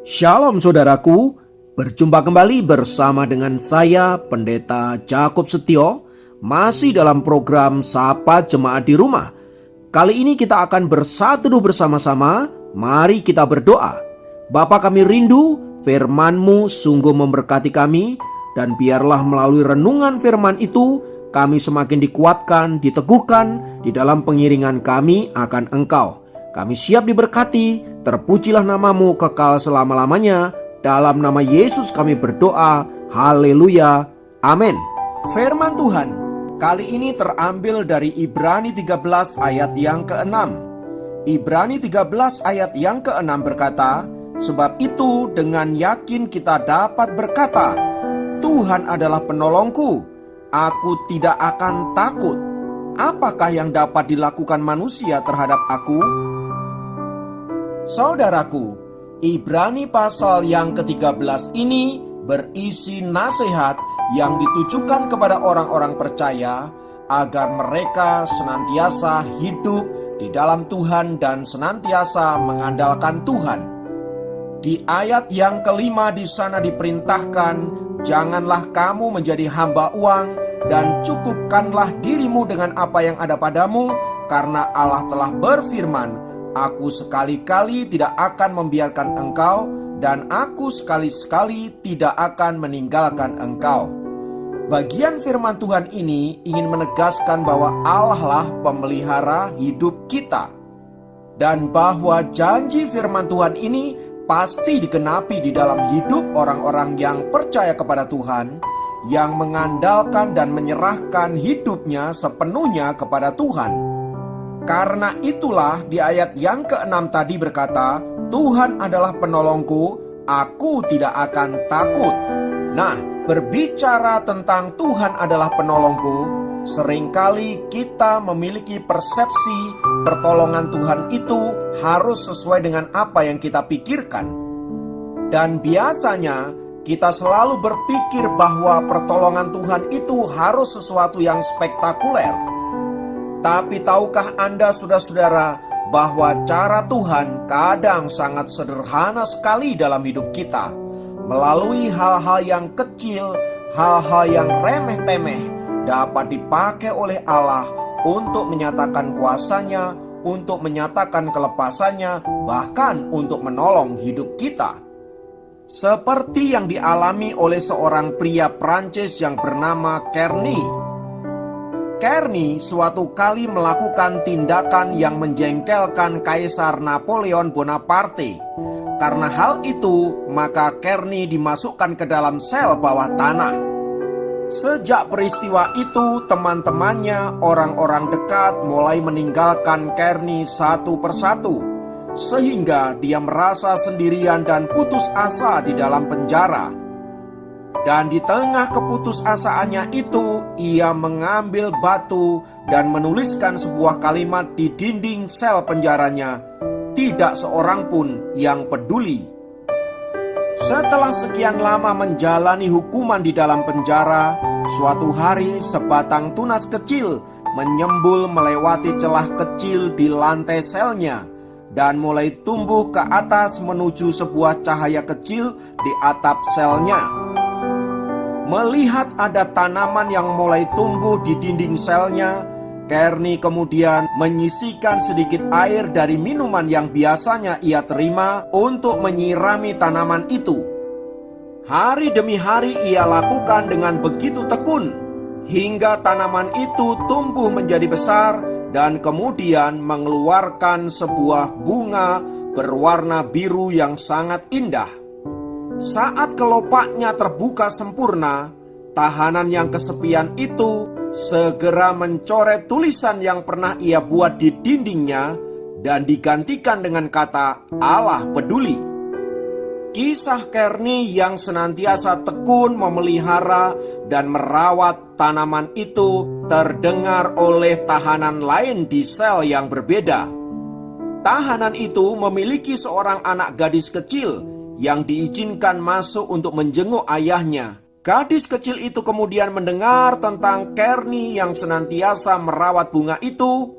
Shalom saudaraku, berjumpa kembali bersama dengan saya Pendeta Jakob Setio, masih dalam program Sapa Jemaat di Rumah. Kali ini kita akan bersatu bersama-sama, mari kita berdoa. Bapa kami rindu, firman-Mu sungguh memberkati kami, dan biarlah melalui renungan firman itu, kami semakin dikuatkan, diteguhkan di dalam pengiringan kami akan Engkau. Kami siap diberkati, terpujilah nama-Mu kekal selama-lamanya. Dalam nama Yesus kami berdoa, haleluya, amin. Firman Tuhan kali ini terambil dari Ibrani 13 ayat yang ke-6. Ibrani 13 ayat yang ke-6 berkata, sebab itu dengan yakin kita dapat berkata, Tuhan adalah penolongku, aku tidak akan takut. Apakah yang dapat dilakukan manusia terhadap aku? Saudaraku, Ibrani pasal yang ke-13 ini berisi nasihat yang ditujukan kepada orang-orang percaya agar mereka senantiasa hidup di dalam Tuhan dan senantiasa mengandalkan Tuhan. Di ayat yang kelima di sana diperintahkan, janganlah kamu menjadi hamba uang dan cukupkanlah dirimu dengan apa yang ada padamu, karena Allah telah berfirman, Aku sekali-kali tidak akan membiarkan engkau, dan aku sekali-sekali tidak akan meninggalkan engkau. Bagian firman Tuhan ini ingin menegaskan bahwa Allah lah pemelihara hidup kita, dan bahwa janji firman Tuhan ini pasti digenapi di dalam hidup orang-orang yang percaya kepada Tuhan, yang mengandalkan dan menyerahkan hidupnya sepenuhnya kepada Tuhan. Karena itulah di ayat yang ke-6 tadi berkata, Tuhan adalah penolongku, aku tidak akan takut. Nah, berbicara tentang Tuhan adalah penolongku, seringkali kita memiliki persepsi pertolongan Tuhan itu harus sesuai dengan apa yang kita pikirkan. Dan biasanya kita selalu berpikir bahwa pertolongan Tuhan itu harus sesuatu yang spektakuler. Tapi tahukah Anda saudara-saudara bahwa cara Tuhan kadang sangat sederhana sekali dalam hidup kita. Melalui hal-hal yang kecil, hal-hal yang remeh-temeh dapat dipakai oleh Allah untuk menyatakan kuasanya, untuk menyatakan kelepasannya, bahkan untuk menolong hidup kita. Seperti yang dialami oleh seorang pria Prancis yang bernama Kearney. Kearney suatu kali melakukan tindakan yang menjengkelkan Kaisar Napoleon Bonaparte. Karena hal itu, maka Kearney dimasukkan ke dalam sel bawah tanah. Sejak peristiwa itu, teman-temannya, orang-orang dekat mulai meninggalkan Kearney satu persatu, sehingga dia merasa sendirian dan putus asa di dalam penjara. Dan di tengah keputusasaannya itu, ia mengambil batu dan menuliskan sebuah kalimat di dinding sel penjaranya. Tidak seorang pun yang peduli. Setelah sekian lama menjalani hukuman di dalam penjara, suatu hari sebatang tunas kecil menyembul melewati celah kecil di lantai selnya dan mulai tumbuh ke atas menuju sebuah cahaya kecil di atap selnya. Melihat ada tanaman yang mulai tumbuh di dinding selnya, Kearney kemudian menyisikan sedikit air dari minuman yang biasanya ia terima untuk menyirami tanaman itu. Hari demi hari ia lakukan dengan begitu tekun, hingga tanaman itu tumbuh menjadi besar dan kemudian mengeluarkan sebuah bunga berwarna biru yang sangat indah. Saat kelopaknya terbuka sempurna, tahanan yang kesepian itu segera mencoret tulisan yang pernah ia buat di dindingnya dan digantikan dengan kata Allah peduli. Kisah Kearney yang senantiasa tekun memelihara dan merawat tanaman itu terdengar oleh tahanan lain di sel yang berbeda. Tahanan itu memiliki seorang anak gadis kecil yang diizinkan masuk untuk menjenguk ayahnya. Gadis kecil itu kemudian mendengar tentang Kearney yang senantiasa merawat bunga itu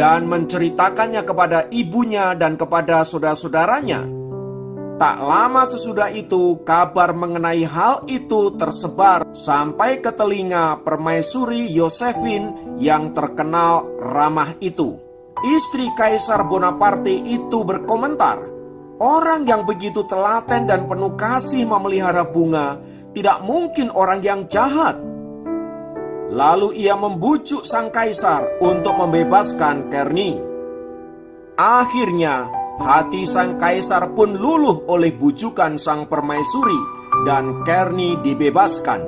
dan menceritakannya kepada ibunya dan kepada saudara-saudaranya. Tak lama sesudah itu, kabar mengenai hal itu tersebar sampai ke telinga permaisuri Yosefin yang terkenal ramah itu. Istri Kaisar Bonaparte itu berkomentar, orang yang begitu telaten dan penuh kasih memelihara bunga tidak mungkin orang yang jahat. Lalu ia membujuk sang kaisar untuk membebaskan Kearney. Akhirnya, hati sang kaisar pun luluh oleh bujukan sang permaisuri dan Kearney dibebaskan.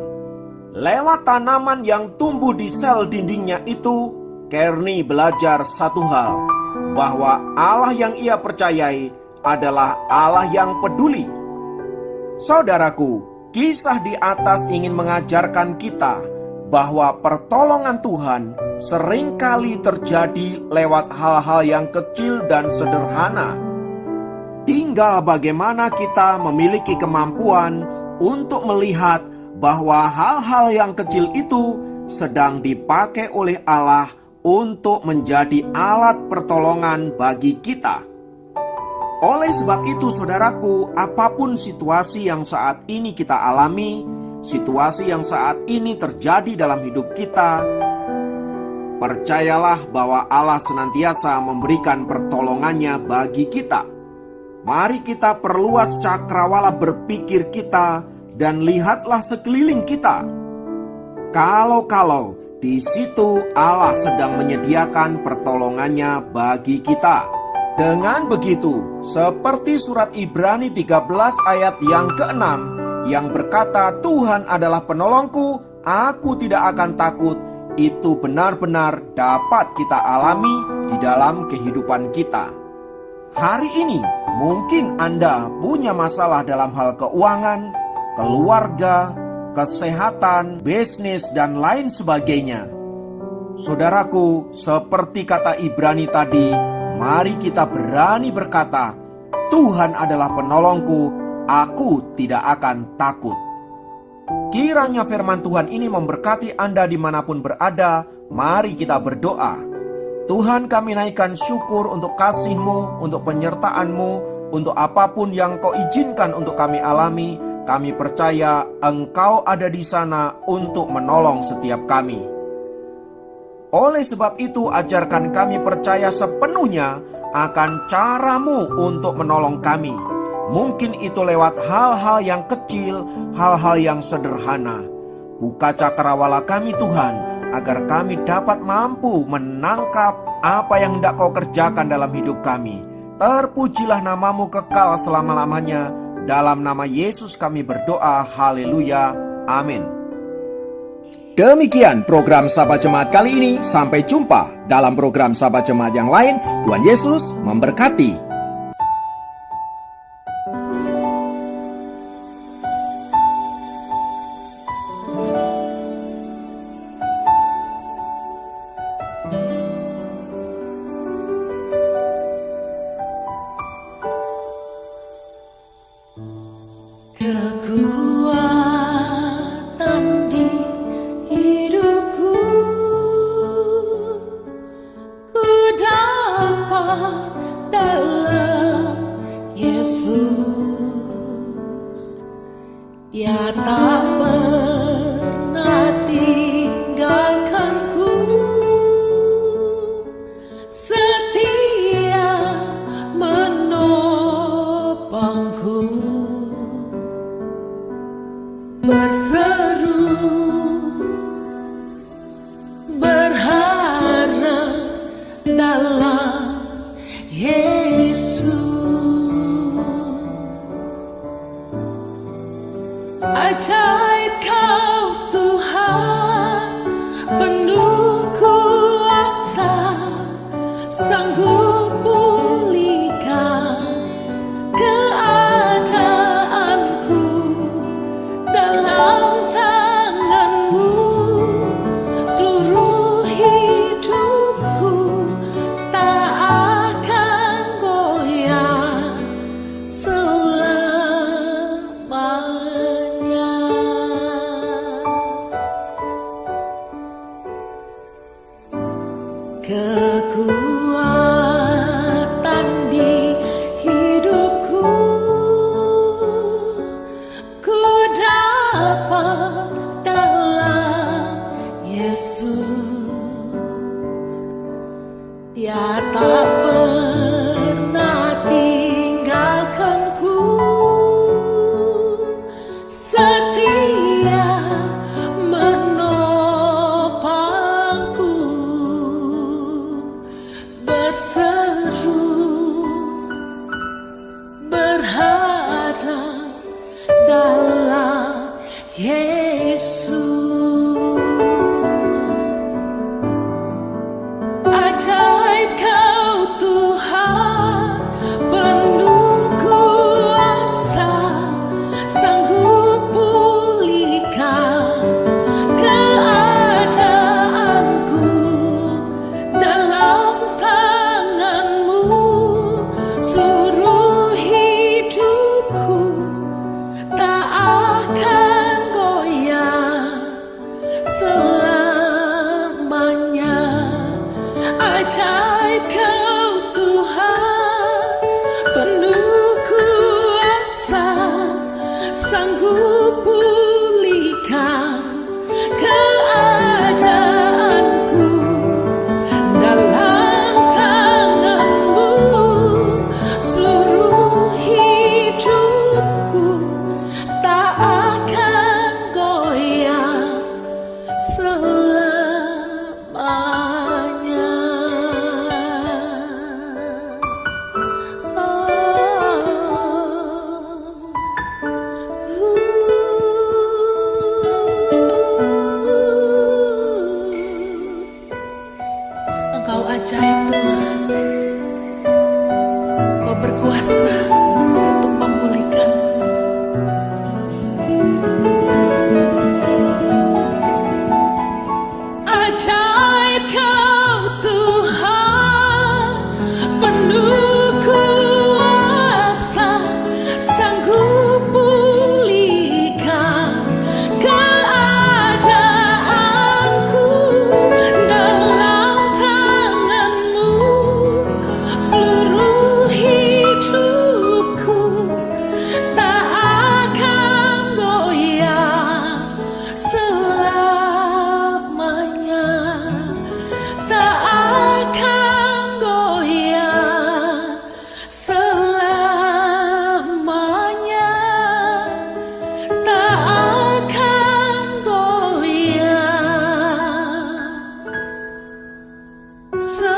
Lewat tanaman yang tumbuh di sel dindingnya itu, Kearney belajar satu hal, bahwa Allah yang ia percayai adalah Allah yang peduli. Saudaraku, kisah di atas ingin mengajarkan kita bahwa pertolongan Tuhan seringkali terjadi lewat hal-hal yang kecil dan sederhana. Tinggal bagaimana kita memiliki kemampuan untuk melihat bahwa hal-hal yang kecil itu sedang dipakai oleh Allah untuk menjadi alat pertolongan bagi kita. Oleh sebab itu, saudaraku, apapun situasi yang saat ini kita alami, situasi yang saat ini terjadi dalam hidup kita, percayalah bahwa Allah senantiasa memberikan pertolongannya bagi kita. Mari kita perluas cakrawala berpikir kita dan lihatlah sekeliling kita. Kalau di situ Allah sedang menyediakan pertolongannya bagi kita. Dengan begitu, seperti surat Ibrani 13 ayat yang ke-6 yang berkata, Tuhan adalah penolongku, aku tidak akan takut, itu benar-benar dapat kita alami di dalam kehidupan kita. Hari ini mungkin Anda punya masalah dalam hal keuangan, keluarga, kesehatan, bisnis, dan lain sebagainya. Saudaraku, seperti kata Ibrani tadi, mari kita berani berkata, Tuhan adalah penolongku, aku tidak akan takut. Kiranya firman Tuhan ini memberkati Anda dimanapun berada. Mari kita berdoa. Tuhan, kami naikkan syukur untuk kasih-Mu, untuk penyertaan-Mu, untuk apapun yang Kau izinkan untuk kami alami. Kami percaya Engkau ada di sana untuk menolong setiap kami. Oleh sebab itu, ajarkan kami percaya sepenuhnya akan cara-Mu untuk menolong kami. Mungkin itu lewat hal-hal yang kecil, hal-hal yang sederhana. Buka cakrawala kami Tuhan, agar kami dapat mampu menangkap apa yang hendak Kau kerjakan dalam hidup kami. Terpujilah nama-Mu kekal selama-lamanya. Dalam nama Yesus kami berdoa, haleluya, amin. Demikian program Sahabat Jemaat kali ini. Sampai jumpa dalam program Sahabat Jemaat yang lain. Tuhan Yesus memberkati. Kekuatan di hidupku, ku dapat dalam Yesus. Dia tak pernah tinggalkanku, setia menopangku. Berseru, berharap dalam Yesus. Ajaib Kau Tuhan, penuh kuasa, sanggup pulihkan keadaanku. Dalam tangan-Mu seluruh hidupku tak akan goyah selamanya. ada dalam Yesus. Ajaib Kau Tuhan, penuh kuasa, sanggup pulihkan keadaanku. Dalam tangan-Mu seluruh hidupku tak akan goyah selamanya. Ajaib Kau Tuhan, penuh kuasa, sanggup pulihkan keadaanku. Dalam tangan-Mu seluruh hidupku tak akan goyah selamanya. Engkau ajaib Tuhan, Kau berkuasa untuk memulihkanku. Ajaib Kau Tuhan, penuh kuasa, sanggup pulihkan keadaanku. Dalam tangan-Mu seluruh hidupku tak akan goyah selamanya. Tak akan goyah selamanya. Tak akan goyah selamanya.